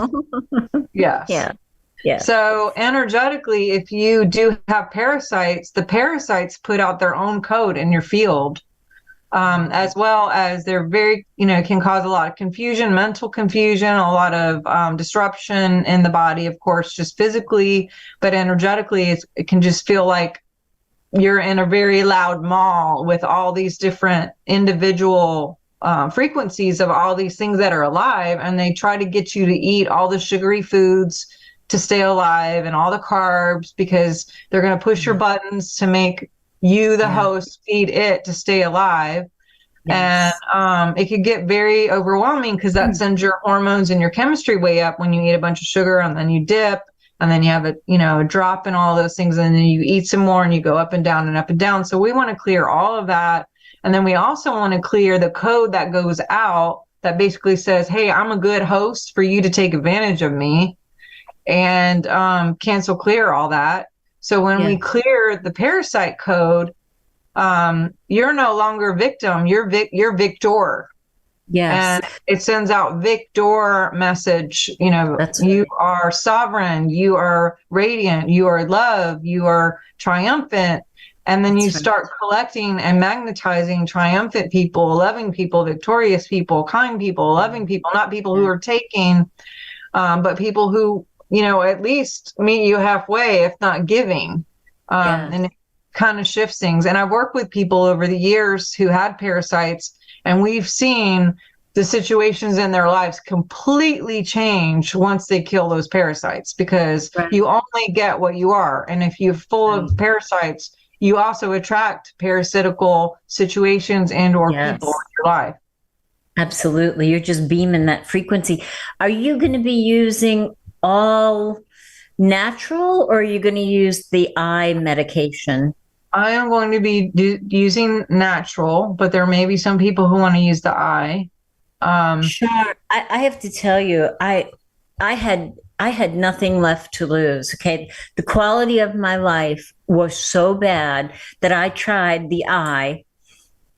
[SPEAKER 3] Yes.
[SPEAKER 1] Yeah.
[SPEAKER 3] So energetically, if you do have parasites, the parasites put out their own code in your field. As well as they're very, can cause a lot of confusion, mental confusion, a lot of disruption in the body, of course, just physically, but energetically, it can just feel like you're in a very loud mall with all these different individual frequencies of all these things that are alive, and they try to get you to eat all the sugary foods to stay alive and all the carbs, because they're going to push your buttons to make you, the host, feed it to stay alive. Yes. And it could get very overwhelming, because that sends your hormones and your chemistry way up when you eat a bunch of sugar, and then you dip, and then you have a drop in all those things, and then you eat some more and you go up and down and up and down. So we want to clear all of that. And then we also want to clear the code that goes out that basically says, hey, I'm a good host for you to take advantage of me, and cancel clear all that. So when we clear the parasite code, you're no longer victim, you're victor.
[SPEAKER 1] Yes.
[SPEAKER 3] And it sends out Victor message, you are sovereign, you are radiant, you are love, you are triumphant. And then you start collecting and magnetizing triumphant people, loving people, victorious people, kind people, loving people, not people who are taking, but people who, at least meet you halfway, if not giving. And it kind of shifts things. And I've worked with people over the years who had parasites, and we've seen the situations in their lives completely change once they kill those parasites, because you only get what you are. And if you're full of parasites, you also attract parasitical situations and or people in your life.
[SPEAKER 1] Absolutely. You're just beaming that frequency. Are you going to be using all natural, or are you going to use the eye medication?
[SPEAKER 3] I am going to be using natural, but there may be some people who want to use the eye.
[SPEAKER 1] Sure. I have to tell you, I had nothing left to lose. Okay. The quality of my life was so bad that I tried the eye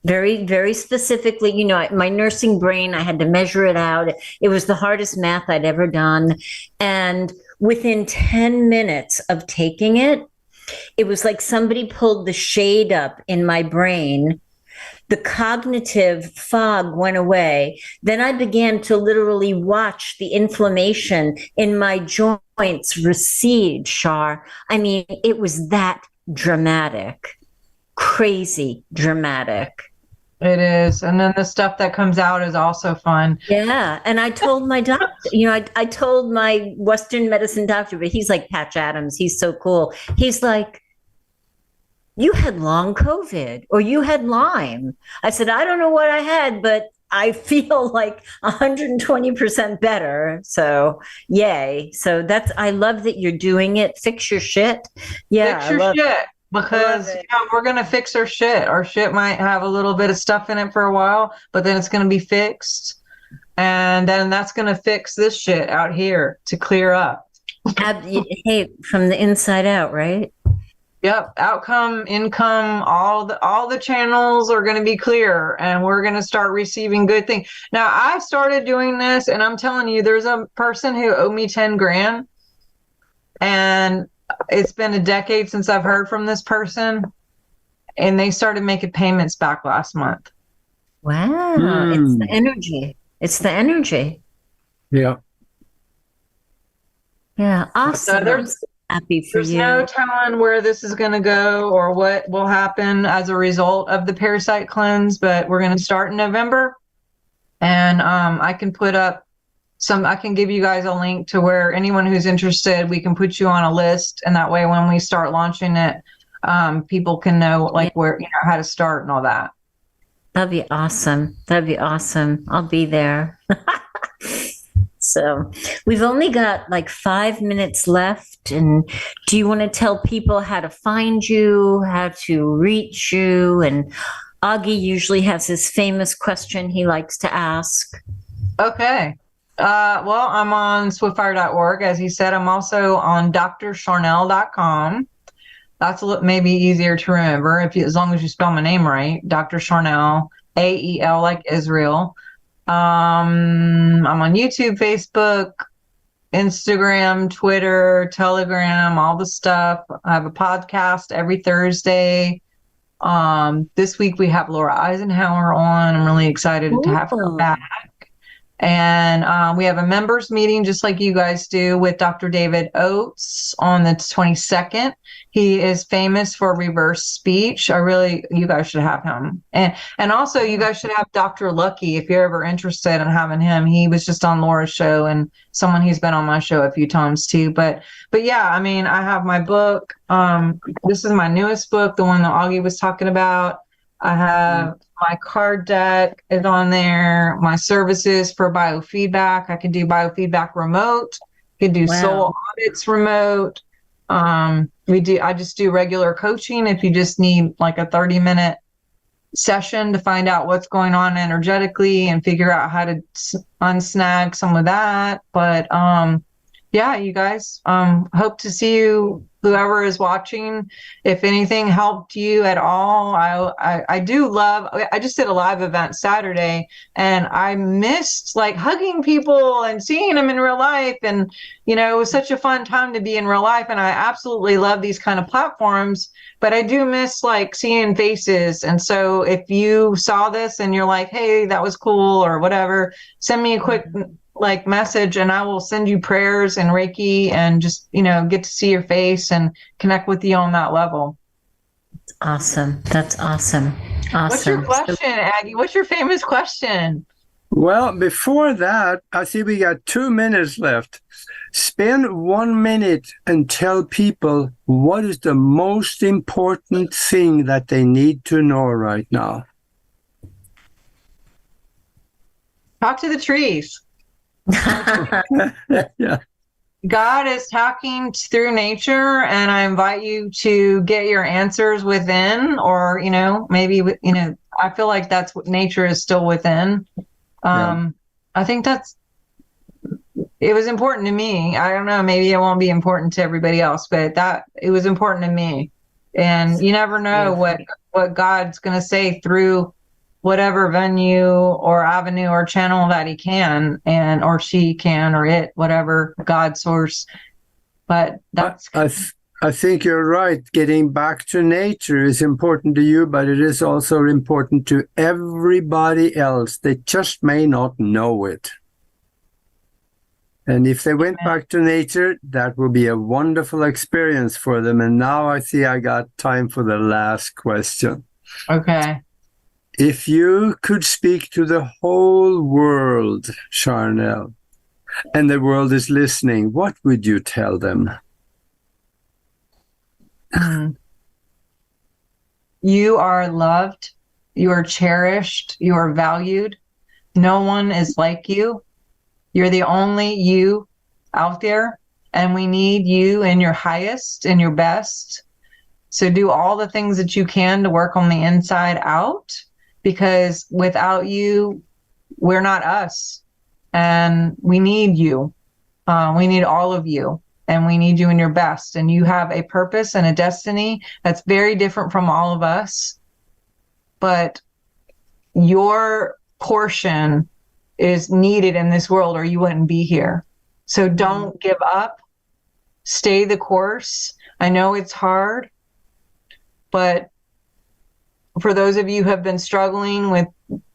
[SPEAKER 1] very, very specifically. My nursing brain, I had to measure it out. It was the hardest math I'd ever done. And within 10 minutes of taking it, it was like somebody pulled the shade up in my brain. The cognitive fog went away. Then I began to literally watch the inflammation in my joints recede, Shar. I mean, it was that dramatic, crazy dramatic.
[SPEAKER 3] It is. And then the stuff that comes out is also fun.
[SPEAKER 1] Yeah. And I told my doctor, I told my Western medicine doctor, but he's like Patch Adams. He's so cool. He's like, you had long COVID or you had Lyme. I said, I don't know what I had, but I feel like 120% better. So yay. So I love that you're doing it. Fix your shit. Yeah.
[SPEAKER 3] Fix your shit. Because we're going to fix our shit. Our shit might have a little bit of stuff in it for a while, but then it's going to be fixed. And then that's going to fix this shit out here to clear up.
[SPEAKER 1] Hey, from the inside out, right?
[SPEAKER 3] Yep. Outcome, income, all the channels are going to be clear, and we're going to start receiving good things. Now, I started doing this, and I'm telling you, there's a person who owed me 10 grand, and it's been a decade since I've heard from this person, and they started making payments back last month.
[SPEAKER 1] Wow. It's the energy. It's the energy.
[SPEAKER 2] Yeah.
[SPEAKER 1] Yeah. Awesome.
[SPEAKER 3] So
[SPEAKER 1] happy for
[SPEAKER 3] there's
[SPEAKER 1] you.
[SPEAKER 3] no telling where this is going to go or what will happen as a result of the parasite cleanse, but we're going to start in November, and I can put up I can give you guys a link to where anyone who's interested, we can put you on a list. And that way, when we start launching it, people can know where, how to start and all that.
[SPEAKER 1] That'd be awesome. That'd be awesome. I'll be there. So we've only got like 5 minutes left. And do you want to tell people how to find you, how to reach you? And Augie usually has his famous question he likes to ask.
[SPEAKER 3] Okay. Well, I'm on swiftfire.org, as he said. I'm also on drsharnael.com. That's maybe easier to remember as long as you spell my name right. Dr. Sharnael, AEL like Israel. I'm on YouTube, Facebook, Instagram, Twitter, Telegram, all the stuff. I have a podcast every Thursday. This week we have Laura Eisenhower on. I'm really excited to have her back. And we have a members meeting, just like you guys do, with Dr. David Oates on the 22nd. He is famous for reverse speech. You guys should have him. And also you guys should have Dr. Lucky if you're ever interested in having him. He was just on Laura's show, and someone who's been on my show a few times too. But yeah, I mean, I have my book. This is my newest book, the one that Augie was talking about. I have my card deck is on there. My services for biofeedback. I can do biofeedback remote. I can do soul audits remote. I just do regular coaching if you just need like a 30-minute session to find out what's going on energetically and figure out how to unsnag some of that. But yeah, you guys, hope to see you, whoever is watching. If anything helped you at all, I do love, I just did a live event Saturday, and I missed like hugging people and seeing them in real life. And, you know, it was such a fun time to be in real life. And I absolutely love these kind of platforms, but I do miss like seeing faces. And so if you saw this and you're like, hey, that was cool or whatever, send me a quick like message, and I will send you prayers and Reiki, and just, you know, get to see your face and connect with you on that level.
[SPEAKER 1] Awesome. That's awesome. Awesome.
[SPEAKER 3] What's your question, Aggie? What's your famous question?
[SPEAKER 2] Well, before that, I see we got 2 minutes left. Spend 1 minute and tell people what is the most important thing that they need to know right now.
[SPEAKER 3] Talk to the trees.
[SPEAKER 2] Yeah.
[SPEAKER 3] God is talking through nature, and I invite you to get your answers within, or, you know, maybe, you know, I feel like that's what nature is still within. I think it was important to me. I don't know, maybe it won't be important to everybody else, but it was important to me. And you never know what God's going to say through whatever venue or avenue or channel that he can, and or she can, or it, whatever, God source. But that's
[SPEAKER 2] I think you're right. Getting back to nature is important to you, but it is also important to everybody else. They just may not know it. And if they went back to nature, that will be a wonderful experience for them. And now I see I got time for the last question.
[SPEAKER 3] okay.
[SPEAKER 2] If you could speak to the whole world, Sharnael, and the world is listening, what would you tell them?
[SPEAKER 3] You are loved. You are cherished. You are valued. No one is like you. You're the only you out there, and we need you in your highest and your best. So do all the things that you can to work on the inside out, because without you, we're not us, and we need you. We need all of you, and we need you in your best. And you have a purpose and a destiny that's very different from all of us, but your portion is needed in this world, or you wouldn't be here. So don't give up. Stay the course. I know it's hard, but for those of you who have been struggling with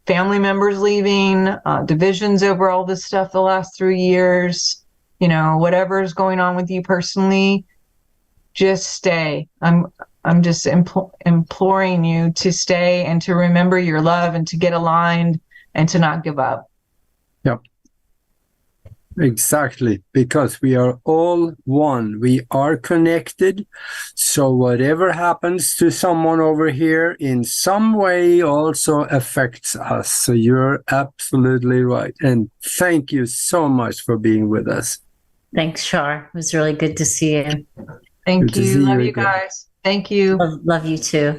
[SPEAKER 3] family members leaving, divisions over all this stuff the last 3 years, you know, whatever is going on with you personally, just stay. I'm just imploring you to stay and to remember your love and to get aligned and to not give up.
[SPEAKER 2] Yep. Exactly, because we are all one. We are connected. So whatever happens to someone over here in some way also affects us. So you're absolutely right. And thank you so much for being with us.
[SPEAKER 1] Thanks, Shar. It was really good to see you.
[SPEAKER 3] Thank you. Love you guys. Thank you.
[SPEAKER 1] Love you too.